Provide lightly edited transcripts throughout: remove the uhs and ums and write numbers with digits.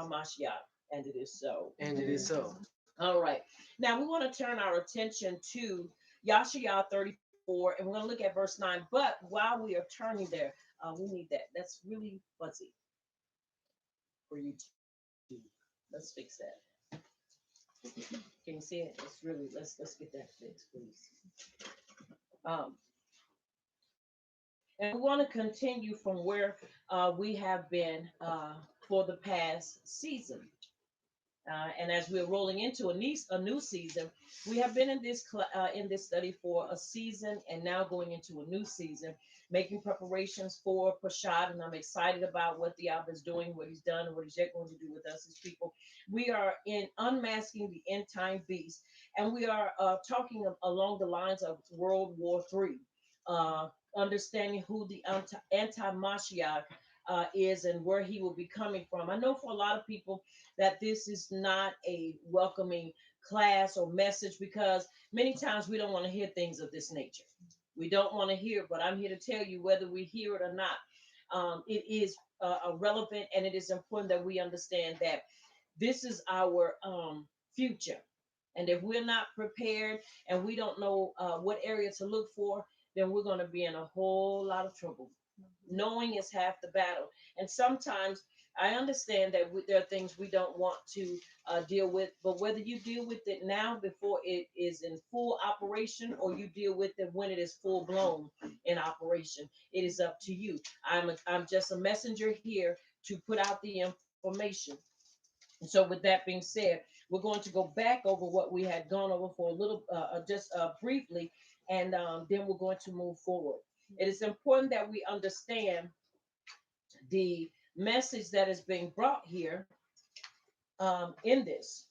Hamashiach, and it is so. And it is so. All right. Now we want to turn our attention to Yashaya 34, and we're going to look at verse 9. But while we are turning there, we need that. That's really fuzzy for YouTube. Let's fix that. Can you see it? It's really let's get that fixed, please. Um, and we want to continue from where we have been for the past season. And as we're rolling into a new season, we have been in this study for a season, and now going into a new season, making preparations for Prashad, and I'm excited about what the Abba is doing, what he's done, and what he's yet going to do with us as people. We are in unmasking the end time beast, and we are talking along the lines of World War III, understanding who the anti-Mashiach is and where he will be coming from. I know for a lot of people that this is not a welcoming class or message, because many times we don't want to hear things of this nature. We don't want to hear, but I'm here to tell you, whether we hear it or not, it is relevant, and it is important that we understand that this is our future. And if we're not prepared and we don't know what area to look for, then we're going to be in a whole lot of trouble. Knowing is half the battle. And sometimes I understand that there are things we don't want to deal with, but whether you deal with it now before it is in full operation, or you deal with it when it is full blown in operation, it is up to you. I'm just a messenger here to put out the information. And so, with that being said, we're going to go back over what we had gone over for a little, just briefly, and then we're going to move forward. It is important that we understand the message that is being brought here in this.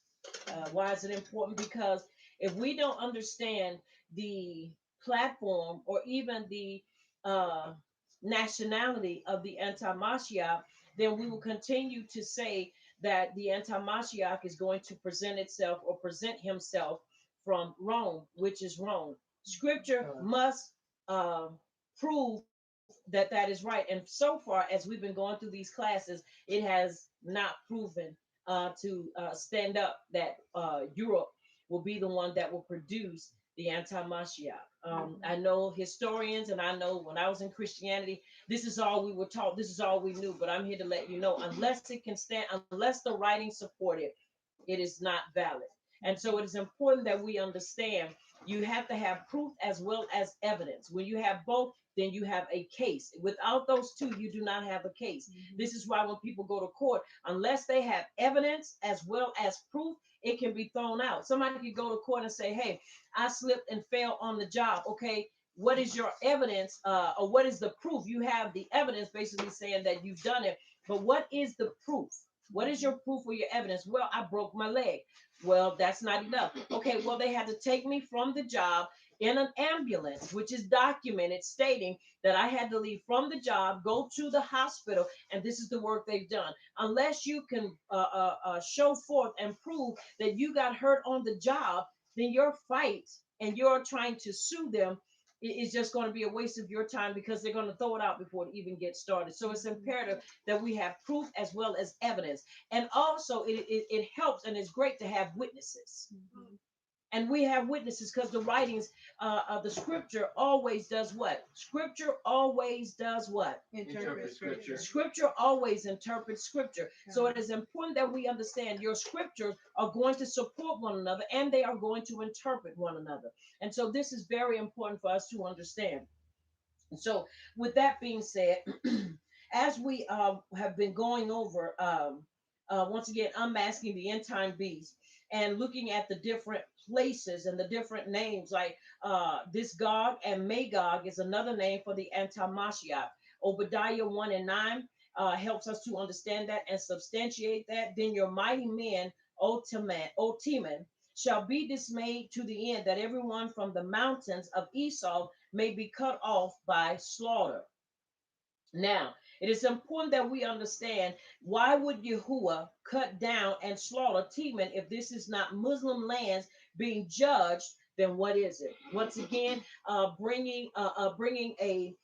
Why is it important? Because if we don't understand the platform or even the uh, nationality of the anti-Mashiach, then we will continue to say that the anti-Mashiach is going to present itself or present himself from Rome, which is Rome. Scripture must prove that that is right. And so far, as we've been going through these classes, it has not proven to stand up that Europe will be the one that will produce the anti-Mashiach. I know historians, and I know when I was in Christianity, this is all we were taught. This is all we knew. But I'm here to let you know, unless it can stand, unless the writings support it, it is not valid. And so it is important that we understand you have to have proof as well as evidence. When you have both, then you have a case. Without those two, you do not have a case. This is why when people go to court, unless they have evidence as well as proof, it can be thrown out. Somebody could go to court and say, hey, I slipped and fell on the job. Okay, what is your evidence, or what is the proof? You have the evidence basically saying that you've done it, but what is the proof? What is your proof or your evidence? Well, I broke my leg. Well, that's not enough. Okay, well, they had to take me from the job in an ambulance, which is documented, stating that I had to leave from the job, go to the hospital, and this is the work they've done. Unless you can show forth and prove that you got hurt on the job, then your fight and you're trying to sue them is just going to be a waste of your time, because they're going to throw it out before it even gets started. So it's imperative that we have proof as well as evidence. And also, it helps and it's great to have witnesses. And we have witnesses because the writings of the scripture always does what? Scripture always does what? Interpret scripture. Scripture always interprets scripture. So it is important that we understand your scriptures are going to support one another, and they are going to interpret one another. And so this is very important for us to understand. And so, with that being said, as we have been going over, once again, unmasking the end time beast and looking at the different places and the different names, like this Gog and Magog is another name for the anti-Mashiach. Obadiah 1 and 9 helps us to understand that and substantiate that. Then your mighty men, O Teman, shall be dismayed to the end, that everyone from the mountains of Esau may be cut off by slaughter. Now, it is important that we understand, why would Yahuwah cut down and slaughter Teman if this is not Muslim lands being judged? Then what is it? Once again, bringing a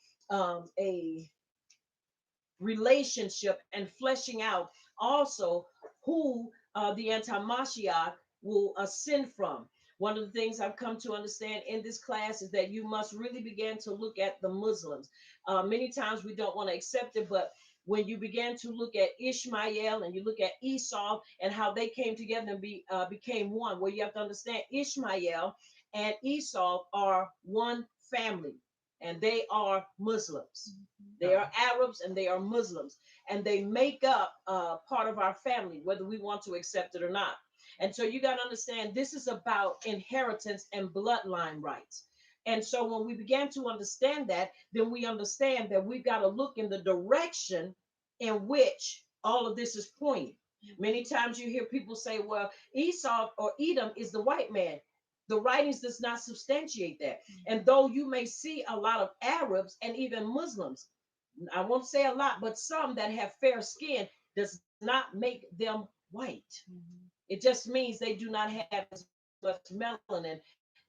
relationship and fleshing out also who the anti-Mashiach will ascend from. One of the things I've come to understand in this class is that you must really begin to look at the Muslims. Many times we don't want to accept it, but when you begin to look at Ishmael and you look at Esau and how they came together and became one, where you have to understand Ishmael and Esau are one family, and they are Muslims. They are Arabs and they are Muslims, and they make up part of our family, whether we want to accept it or not. And so you got to understand this is about inheritance and bloodline rights. And so when we began to understand that, then we understand that we've got to look in the direction in which all of this is pointing. Many times you hear people say, well, Esau or Edom is the white man. The writings does not substantiate that. And though you may see a lot of Arabs and even Muslims, I won't say a lot, but some that have fair skin, does not make them white. It just means they do not have as much melanin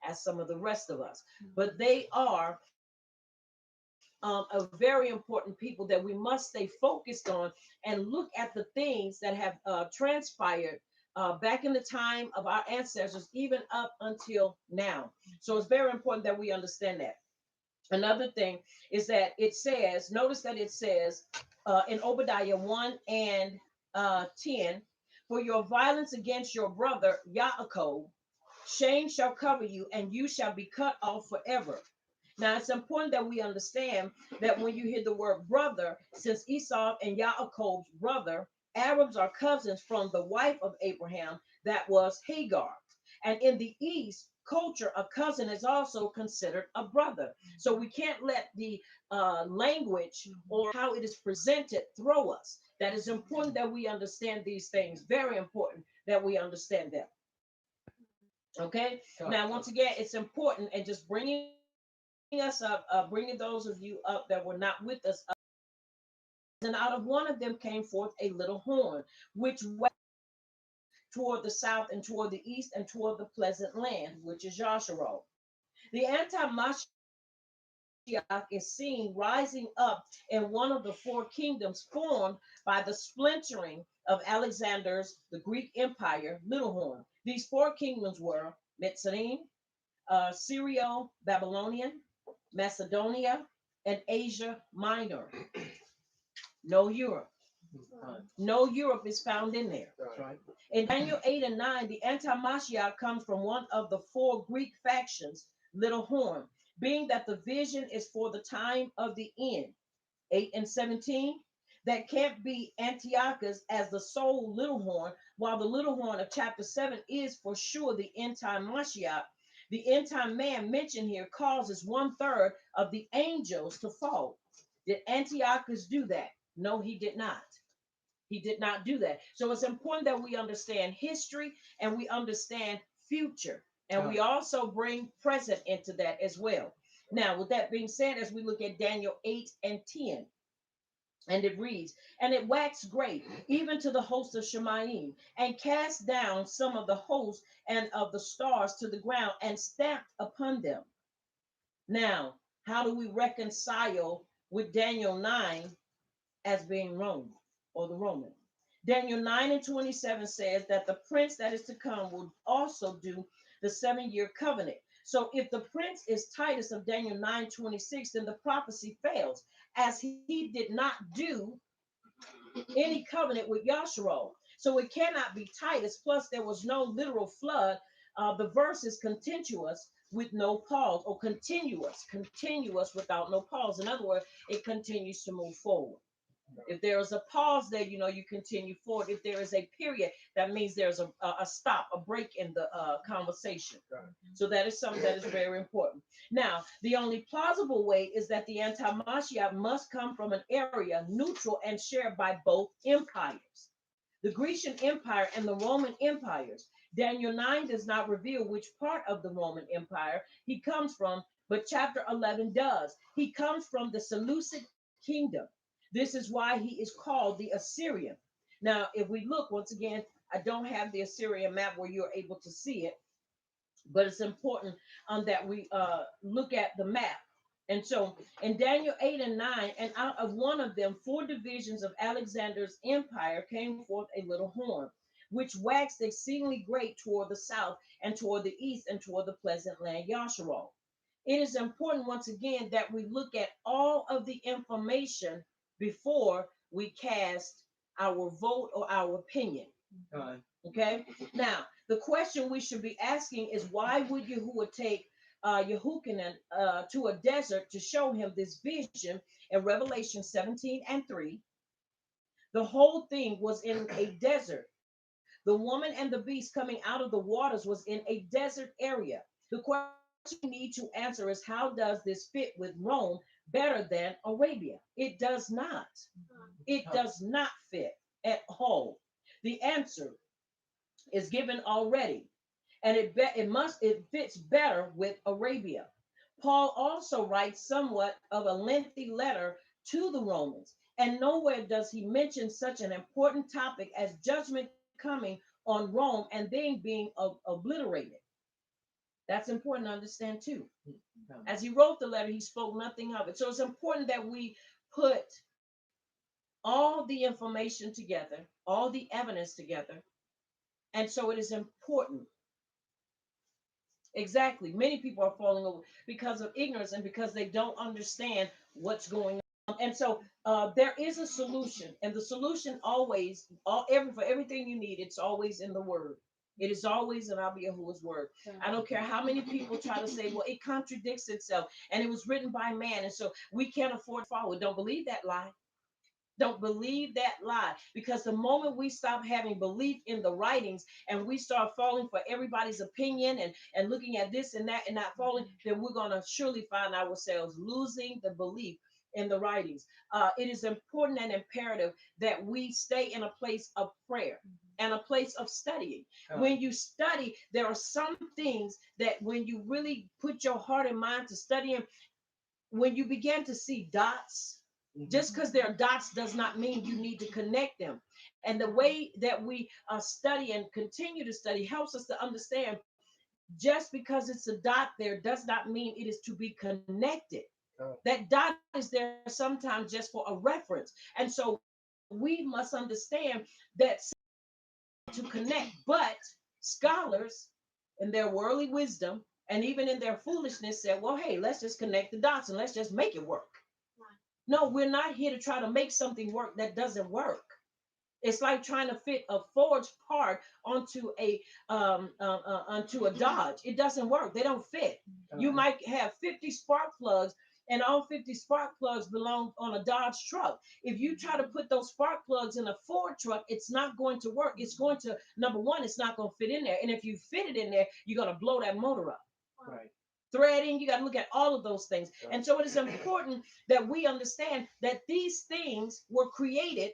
as some of the rest of us. But they are a very important people that we must stay focused on and look at the things that have transpired back in the time of our ancestors, even up until now. So it's very important that we understand that. Another thing is that it says, notice that it says in Obadiah 1 and 10, for your violence against your brother Yaakov, shame shall cover you, and you shall be cut off forever. Now, it's important that we understand that when you hear the word brother, since Esau and Yaakov's brother, Arabs are cousins from the wife of Abraham, that was Hagar. And in the East culture, a cousin is also considered a brother. So we can't let the language or how it is presented throw us. That is important that we understand these things. Very important that we understand them. Okay. Now, once again, it's important, and just bringing us up, bringing those of you up that were not with us up. And out of one of them came forth a little horn, which toward the south and toward the east and toward the pleasant land, which is Yasharal. The anti-Mashiach is seen rising up in one of the four kingdoms formed by the splintering of Alexander's, the Greek Empire, little horn. These four kingdoms were Mitzrayim, Syrio Babylonian, Macedonia, and Asia Minor. No Europe. No Europe is found in there. That's right. In Daniel 8 and 9, the anti-Mashiach comes from one of the four Greek factions, little horn, being that the vision is for the time of the end. 8 and 17, that can't be Antiochus as the sole little horn, while the little horn of chapter 7 is for sure the end time Mashiach. The end time man mentioned here causes one third of the angels to fall. Did Antiochus do that? No, he did not. He did not do that. So it's important that we understand history and we understand future. And we also bring present into that as well. Now, with that being said, as we look at Daniel 8 and 10, and it reads, and it waxed great, even to the host of Shemaim, and cast down some of the hosts and of the stars to the ground, and stamped upon them. Now, how do we reconcile with Daniel 9 as being Rome or the Roman? Daniel 9 and 27 says that the prince that is to come will also do the 7-year covenant. So if the prince is Titus of Daniel 9:26, then the prophecy fails, as he did not do any covenant with Yasharal. So it cannot be Titus. Plus, there was no literal flood. The verse is continuous with no pause, or continuous without no pause. In other words, it continues to move forward. If there is a pause there, you continue forward. If there is a period, that means there's a stop, a break in the conversation. So that is something that is very important. Now, the only plausible way is that the anti-Mashiach must come from an area neutral and shared by both empires, the Grecian Empire and the Roman empires. Daniel 9 does not reveal which part of the Roman Empire he comes from, but chapter 11 does. He comes from the Seleucid kingdom. This is why he is called the Assyrian. Now, if we look, once again, I don't have the Assyrian map where you're able to see it, but it's important that we look at the map. And so in Daniel 8 and 9, and out of one of them, four divisions of Alexander's empire came forth a little horn. which waxed exceedingly great toward the south and toward the east and toward the pleasant land Yasharal. It is important once again that we look at all of the information before we cast our vote or our opinion. Okay. Now, the question we should be asking is, why would Yahuwah take Yehukanan to a desert to show him this vision in Revelation 17 and 3? The whole thing was in a desert. The woman and the beast coming out of the waters was in a desert area. The question we need to answer is, how does this fit with Rome better than Arabia? It does not. It does not fit at all. The answer is given already, and it fits better with Arabia. Paul also writes somewhat of a lengthy letter to the Romans, and nowhere does he mention such an important topic as judgment coming on Rome and then being obliterated. That's important to understand too. As he wrote the letter, he spoke nothing of it. So it's important that we put all the information together, all the evidence together. And so it is important. Exactly. Many people are falling over because of ignorance and because they don't understand what's going on. And so there is a solution, and the solution always, for everything you need, it's always in the Word. It is always in Abba Yahuwah's word. I don't care how many people try to say, well, it contradicts itself and it was written by man, and so we can't afford to follow it. Don't believe that lie. Don't believe that lie, because the moment we stop having belief in the writings and we start falling for everybody's opinion and looking at this and that and not falling, then we're going to surely find ourselves losing the belief in the writings. It is important and imperative that we stay in a place of prayer and a place of studying. When you study, there are some things that when you really put your heart and mind to studying, when you begin to see dots, just because they're dots does not mean you need to connect them. And the way that we study and continue to study helps us to understand, just because it's a dot there does not mean it is to be connected. That dot is there sometimes just for a reference. And so we must understand that to connect, but scholars in their worldly wisdom and even in their foolishness said, well, hey, let's just connect the dots and let's just make it work. No, we're not here to try to make something work that doesn't work. It's like trying to fit a forged part onto a Dodge. It doesn't work. They don't fit. You might have 50 spark plugs, and all 50 spark plugs belong on a Dodge truck. If you try to put those spark plugs in a Ford truck, it's not going to work. It's going to, number one, it's not going to fit in there. And if you fit it in there, you're going to blow that motor up. Right. Threading, you got to look at all of those things. And so it is important that we understand that these things were created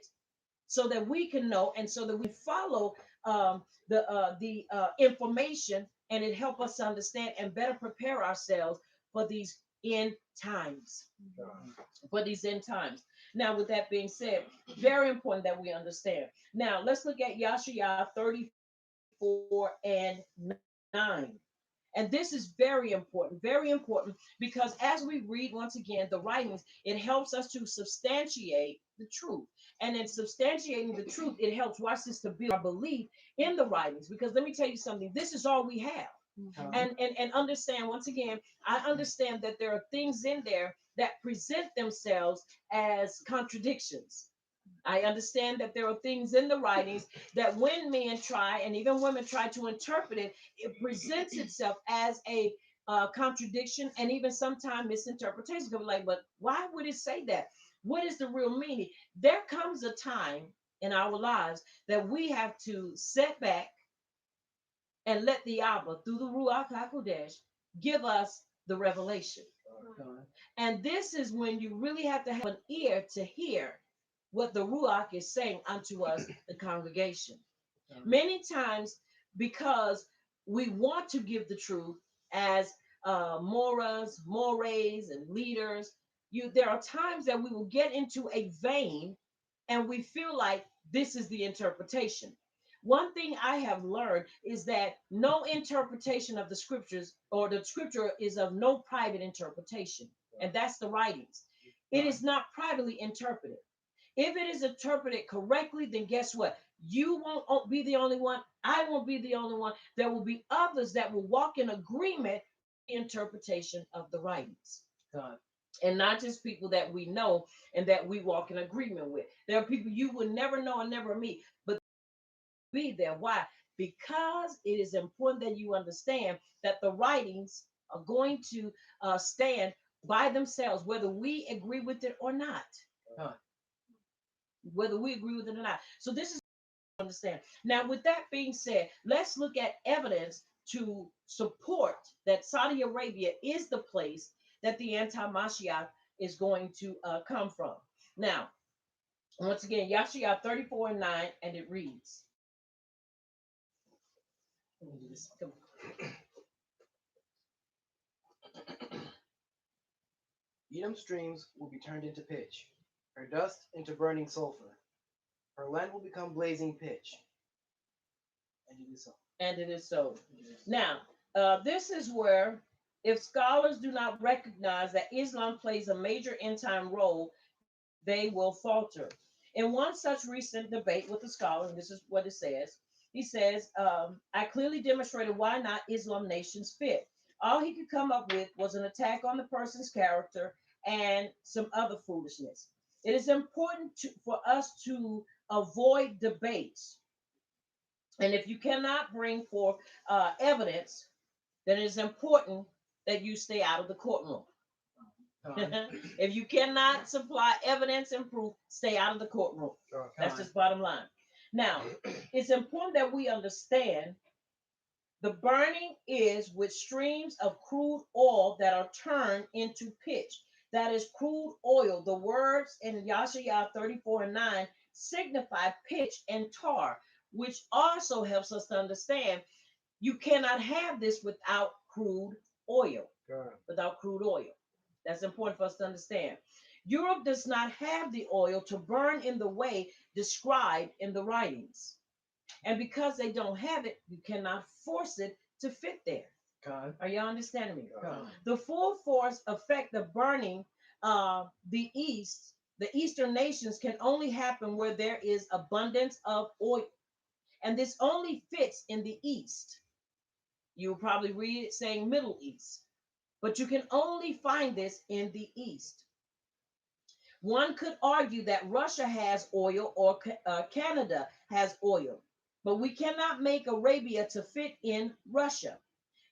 so that we can know and so that we follow the information, and it help us to understand and better prepare ourselves for these end times. For these end times. Now, with that being said, very important that we understand. Now, let's look at Yashaya 34 and 9. And this is very important because as we read once again the writings, it helps us to substantiate the truth. And in substantiating the truth, it helps, watch this, to build our belief in the writings. Because let me tell you something, this is all we have. And understand, once again, I understand that there are things in there that present themselves as contradictions. I understand that there are things in the writings that when men try, and even women try to interpret it, it presents itself as a contradiction and even sometimes misinterpretation. Could be like, but why would it say that? What is the real meaning? There comes a time in our lives that we have to set back and let the Abba, through the Ruach HaKodesh, give us the revelation. And this is when you really have to have an ear to hear what the Ruach is saying unto us, the congregation. Many times, because we want to give the truth as mores, and leaders, there are times that we will get into a vein and we feel like this is the interpretation. One thing I have learned is that no interpretation of the scriptures or the scripture is of no private interpretation, and that's the writings. It is not privately interpreted. If it is interpreted correctly, then guess what? You won't be the only one. I won't be the only one. There will be others that will walk in agreement with the interpretation of the writings. God. And not just people that we know and that we walk in agreement with. There are people you will never know and never meet, but be there. Why? Because it is important that you understand that the writings are going to stand by themselves, whether we agree with it or not. God. Whether we agree with it or not. So this is understand. Now, with that being said, let's look at evidence to support that Saudi Arabia is the place that the anti-Mashiach is going to come from. Now, once again, Yashiyah 34 and 9, and it reads. Let me do this. Come on. Edom's streams will be turned into pitch, her dust into burning sulfur. Her land will become blazing pitch. And it is so. And it is so. Now, this is where, if scholars do not recognize that Islam plays a major end time role, they will falter. In one such recent debate with a scholar, and this is what it says, he says, I clearly demonstrated why not Islam nations fit. All he could come up with was an attack on the person's character and some other foolishness. It is important for us to avoid debates. And if you cannot bring forth evidence, then it is important that you stay out of the courtroom. If you cannot supply evidence and proof, stay out of the courtroom. That's just bottom line. Now, it's important that we understand the burning is with streams of crude oil that are turned into pitch. That is crude oil. The words in Yashayah 34 and 9 signify pitch and tar, which also helps us to understand you cannot have this without crude oil. Without crude oil. That's important for us to understand. Europe does not have the oil to burn in the way described in the writings. And because they don't have it, you cannot force it to fit there. God. Are y'all understanding me? God. The full force effect of burning the Eastern nations can only happen where there is abundance of oil. And this only fits in the East. You'll probably read it saying Middle East. But you can only find this in the East. One could argue that Russia has oil or Canada has oil, but we cannot make Arabia to fit in Russia.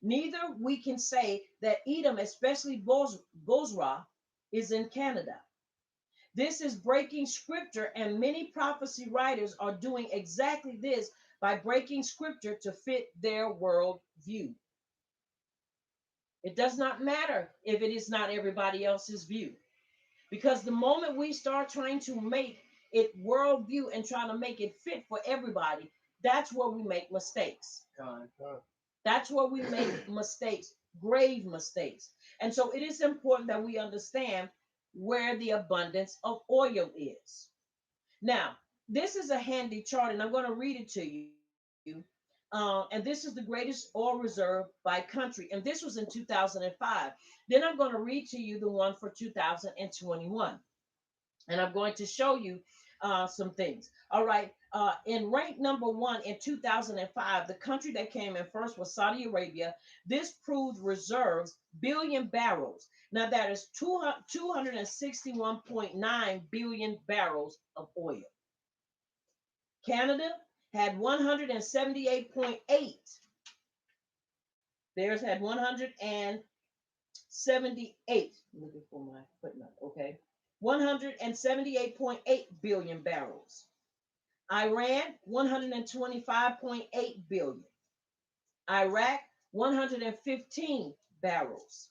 Neither we can say that Edom, especially Bozrah, is in Canada. This is breaking scripture, and many prophecy writers are doing exactly this by breaking scripture to fit their world view. It does not matter if it is not everybody else's view. Because the moment we start trying to make it worldview and trying to make it fit for everybody, that's where we make mistakes. That's where we make mistakes, grave mistakes. And so it is important that we understand where the abundance of oil is. Now, this is a handy chart, and I'm going to read it to you. And this is the greatest oil reserve by country. And this was in 2005. Then I'm going to read to you the one for 2021. And I'm going to show you some things. All right. In rank number one in 2005, the country that came in first was Saudi Arabia. This proved reserves billion barrels. Now that is 261.9 billion barrels of oil. Canada had 178.8. Theirs had 178. Looking for my footnote. Okay. 178.8 billion barrels. Iran, 125.8 billion. Iraq, 115 barrels.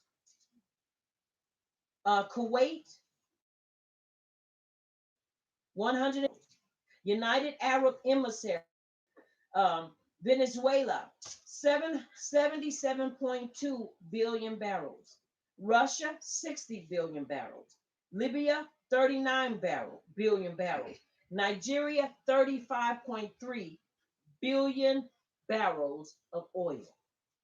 Kuwait, 100. United Arab Emirates, Venezuela, 77.2 billion barrels. Russia, 60 billion barrels. Libya, 39 billion barrels. Nigeria, 35.3 billion barrels of oil.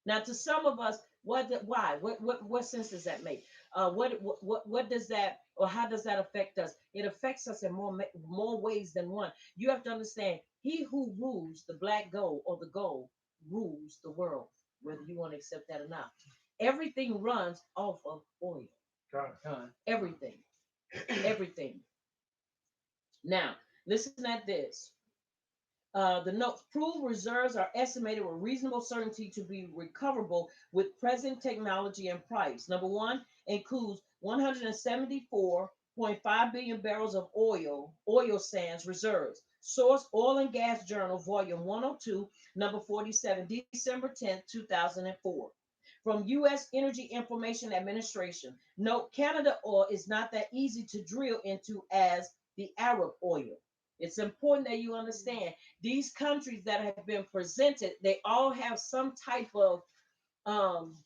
Now, to some of us, why? What sense does that make? What does that, or how does that affect us? It affects us in more ways than one. You have to understand, he who rules the black gold or the gold rules the world, whether you want to accept that or not. Everything runs off of oil. Everything, everything. Now, listen at this. The notes proved reserves are estimated with reasonable certainty to be recoverable with present technology and price. Number one includes 174.5 billion barrels of oil sands reserves. Source Oil and Gas Journal, Volume 102, number 47, December 10th, 2004. From U.S. Energy Information Administration. Note Canada oil is not that easy to drill into as the Arab oil. It's important that you understand these countries that have been presented, they all have some type of um,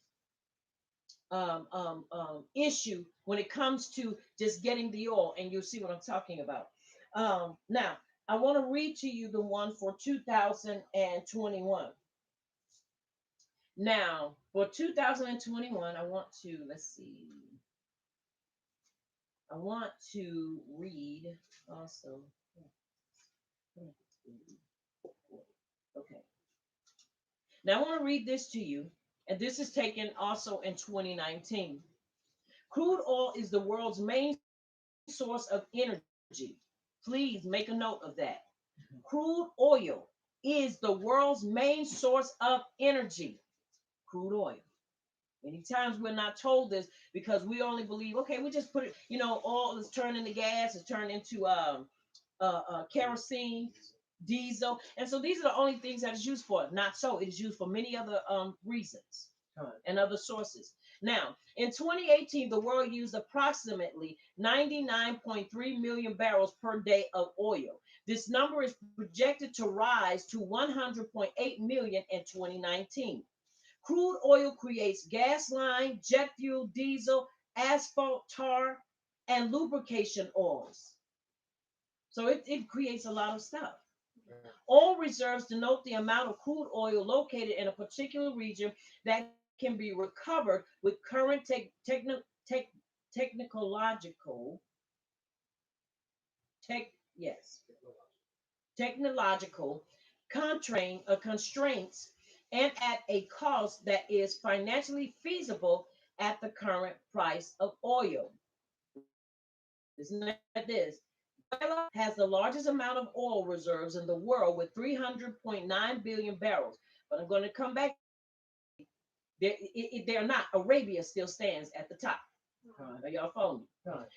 issue when it comes to just getting the oil, and you'll see what I'm talking about. Now, I want to read to you the one for 2021. Now, for 2021, I want to, let's see, I want to read also. Okay. Now, I want to read this to you, and this is taken also in 2019. Crude oil is the world's main source of energy. Please make a note of that. Crude oil is the world's main source of energy. Crude oil. Many times we're not told this because we only believe, okay, we just put it, oil is turned into gas, it's turned into kerosene, diesel. And so these are the only things that it's used for. Not so. It is used for many other reasons and other sources. Now, in 2018, the world used approximately 99.3 million barrels per day of oil. This number is projected to rise to 100.8 million in 2019. Crude oil creates gasoline, jet fuel, diesel, asphalt, tar, and lubrication oils. So it creates a lot of stuff. Oil reserves denote the amount of crude oil located in a particular region that can be recovered with current technological tech yes technological constraints and at a cost that is financially feasible at the current price of oil. Listen at this. Venezuela has the largest amount of oil reserves in the world with 300.9 billion barrels. But I'm going to come back to that. They're not. Arabia still stands at the top. Are y'all following me?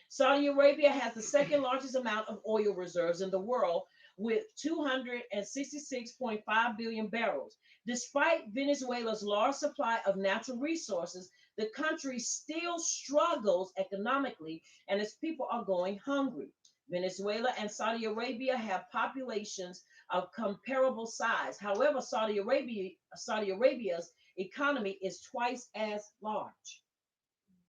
Saudi Arabia has the second largest amount of oil reserves in the world with 266.5 billion barrels. Despite Venezuela's large supply of natural resources, the country still struggles economically and its people are going hungry. Venezuela and Saudi Arabia have populations of comparable size. However, Saudi Arabia's economy is twice as large.